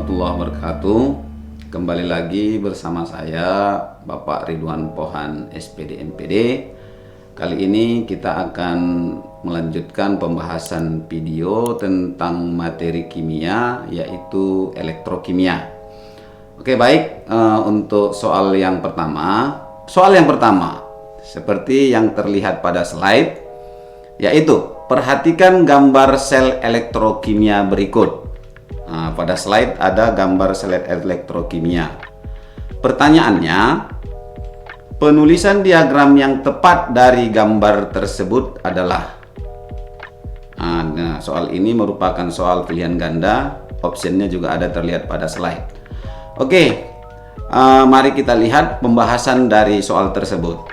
warahmatullahi wabarakatuh. Kembali lagi bersama saya Bapak Ridwan Pohan SPD MPD. Kali ini kita akan melanjutkan pembahasan video tentang materi kimia, yaitu elektrokimia. Oke, baik. Untuk soal yang pertama seperti yang terlihat pada slide, yaitu perhatikan gambar sel elektrokimia berikut. Nah, pada slide ada gambar sel elektrokimia. Pertanyaannya, penulisan diagram yang tepat dari gambar tersebut adalah. Nah, soal ini merupakan soal pilihan ganda. Optionnya juga ada terlihat pada slide. Oke, mari kita lihat pembahasan dari soal tersebut.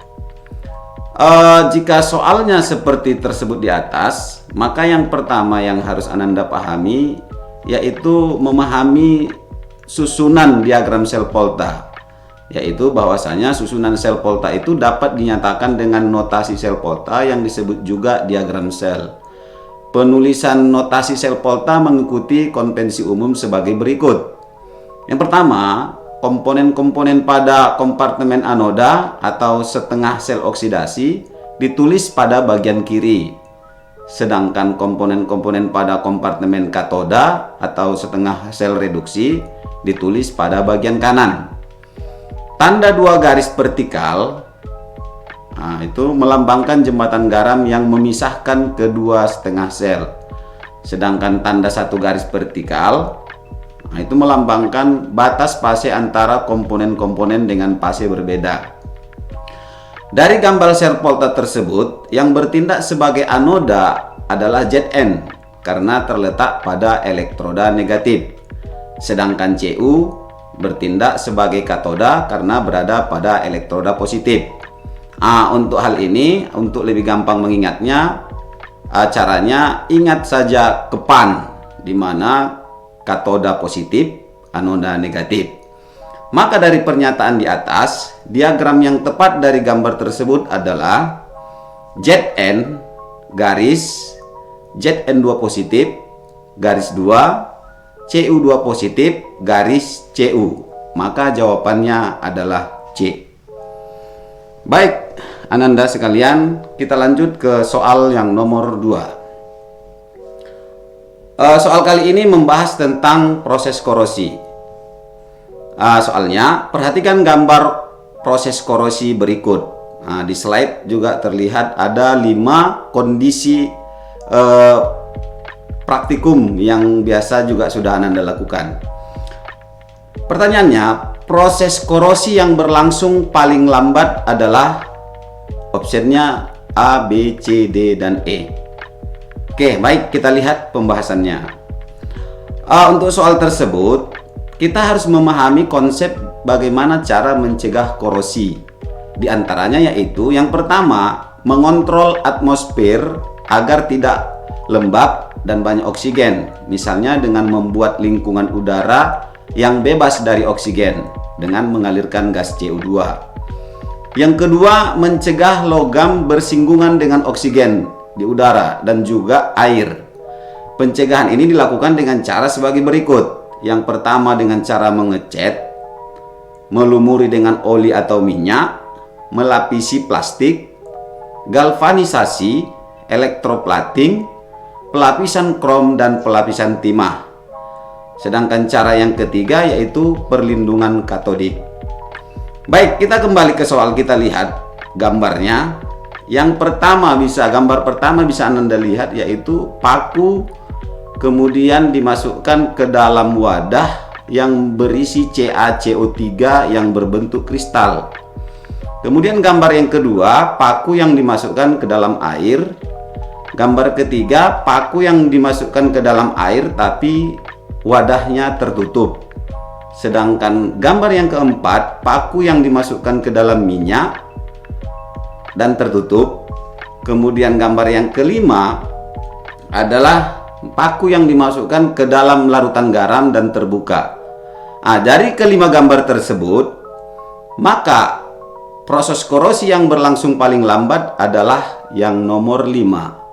Jika soalnya seperti tersebut di atas, maka yang pertama yang harus Ananda pahami yaitu memahami susunan diagram sel Volta, yaitu bahwasanya susunan sel Volta itu dapat dinyatakan dengan notasi sel Volta yang disebut juga diagram sel. Penulisan notasi sel Volta mengikuti konvensi umum sebagai berikut. Yang pertama, komponen-komponen pada kompartemen anoda atau setengah sel oksidasi ditulis pada bagian kiri. Sedangkan komponen-komponen pada kompartemen katoda atau setengah sel reduksi ditulis pada bagian kanan. Tanda dua garis vertikal itu melambangkan jembatan garam yang memisahkan kedua setengah sel. Sedangkan tanda satu garis vertikal itu melambangkan batas fase antara komponen-komponen dengan fase berbeda. Dari gambar sel Volta tersebut, yang bertindak sebagai anoda adalah Zn karena terletak pada elektroda negatif. Sedangkan Cu bertindak sebagai katoda karena berada pada elektroda positif. Untuk hal ini, untuk lebih gampang mengingatnya, caranya ingat saja kepan, di mana katoda positif, anoda negatif. Maka dari pernyataan di atas, diagram yang tepat dari gambar tersebut adalah Zn garis Zn2 positif garis 2 Cu2 positif garis Cu. Maka jawabannya adalah C. Baik, Ananda sekalian, kita lanjut ke soal yang nomor 2. Soal kali ini membahas tentang proses korosi. Soalnya, perhatikan gambar proses korosi berikut. Di slide juga terlihat ada 5 kondisi praktikum yang biasa juga sudah Ananda lakukan. Pertanyaannya, proses korosi yang berlangsung paling lambat adalah optionnya A, B, C, D, dan E. Oke, baik, kita lihat pembahasannya. Untuk soal tersebut, kita harus memahami konsep bagaimana cara mencegah korosi. Di antaranya yaitu yang pertama, mengontrol atmosfer agar tidak lembab dan banyak oksigen. Misalnya dengan membuat lingkungan udara yang bebas dari oksigen dengan mengalirkan gas CO2. Yang kedua, mencegah logam bersinggungan dengan oksigen di udara dan juga air. Pencegahan ini dilakukan dengan cara sebagai berikut. Yang pertama dengan cara mengecat, melumuri dengan oli atau minyak, melapisi plastik, galvanisasi, elektroplating, pelapisan krom, dan pelapisan timah. Sedangkan cara yang ketiga yaitu perlindungan katodik. Baik, kita kembali ke soal, kita lihat gambarnya. Gambar pertama bisa Anda lihat yaitu paku kemudian dimasukkan ke dalam wadah yang berisi CaCO3 yang berbentuk kristal. Kemudian gambar yang kedua, paku yang dimasukkan ke dalam air. Gambar ketiga, paku yang dimasukkan ke dalam air tapi wadahnya tertutup. Sedangkan gambar yang keempat, paku yang dimasukkan ke dalam minyak dan tertutup. Kemudian gambar yang kelima adalah paku yang dimasukkan ke dalam larutan garam dan terbuka. Dari kelima gambar tersebut, maka proses korosi yang berlangsung paling lambat adalah yang nomor 4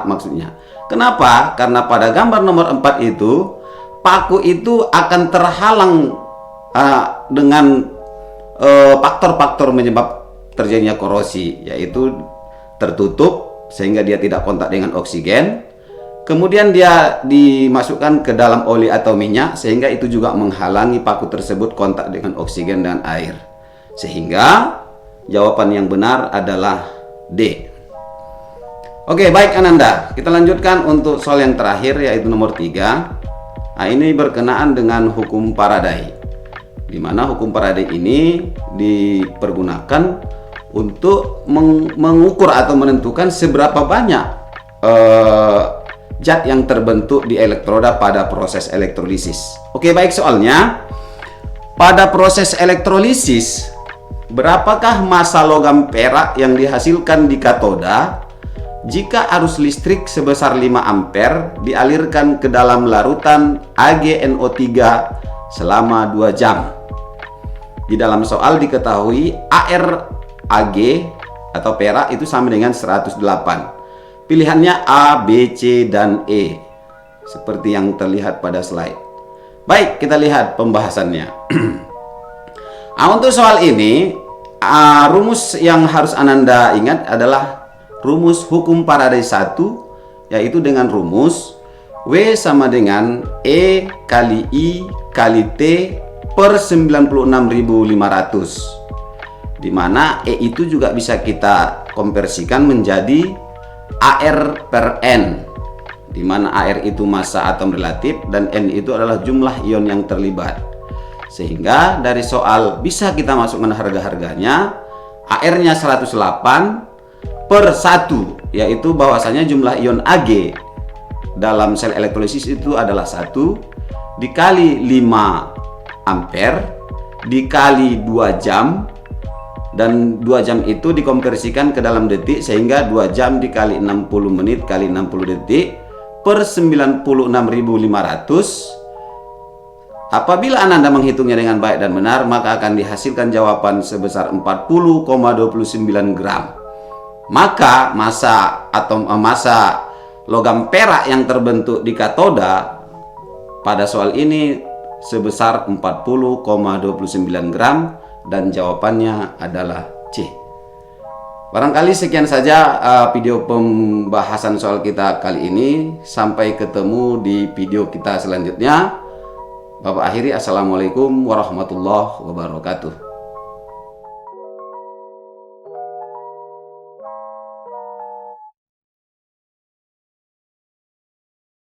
maksudnya. Kenapa? Karena pada gambar nomor 4 itu paku itu akan terhalang dengan faktor-faktor menyebab terjadinya korosi, yaitu tertutup sehingga dia tidak kontak dengan oksigen. Kemudian dia dimasukkan ke dalam oli atau minyak sehingga itu juga menghalangi paku tersebut kontak dengan oksigen dan air. Sehingga jawaban yang benar adalah D. Oke, baik Ananda. Kita lanjutkan untuk soal yang terakhir, yaitu nomor 3. Nah, ini berkenaan dengan hukum Faraday, di mana hukum Faraday ini dipergunakan untuk mengukur atau menentukan seberapa banyak zat yang terbentuk di elektroda pada proses elektrolisis. Oke, baik, soalnya pada proses elektrolisis, berapakah massa logam perak yang dihasilkan di katoda jika arus listrik sebesar 5 ampere dialirkan ke dalam larutan AgNO3 selama 2 jam? Di dalam soal diketahui AR Ag atau perak itu sama dengan 108. Pilihannya A, B, C, dan E, seperti yang terlihat pada slide. Baik, kita lihat pembahasannya. Untuk soal ini, rumus yang harus Ananda ingat adalah rumus hukum Faraday 1, yaitu dengan rumus W sama dengan E kali I kali T per 96.500, di mana E itu juga bisa kita konversikan menjadi AR per N, di mana AR itu massa atom relatif dan N itu adalah jumlah ion yang terlibat. Sehingga dari soal bisa kita masukkan harga-harganya. AR-nya 108 per 1, yaitu bahwasanya jumlah ion Ag dalam sel elektrolisis itu adalah 1 dikali 5 ampere dikali 2 jam, dan 2 jam itu dikonversikan ke dalam detik sehingga 2 jam dikali 60 menit kali 60 detik per 96.500. Apabila Ananda menghitungnya dengan baik dan benar, maka akan dihasilkan jawaban sebesar 40,29 gram. Maka massa logam perak yang terbentuk di katoda pada soal ini sebesar 40,29 gram, dan jawabannya adalah C. Barangkali sekian saja video pembahasan soal kita kali ini. Sampai ketemu di video kita selanjutnya. Bapak akhiri, assalamualaikum warahmatullahi wabarakatuh.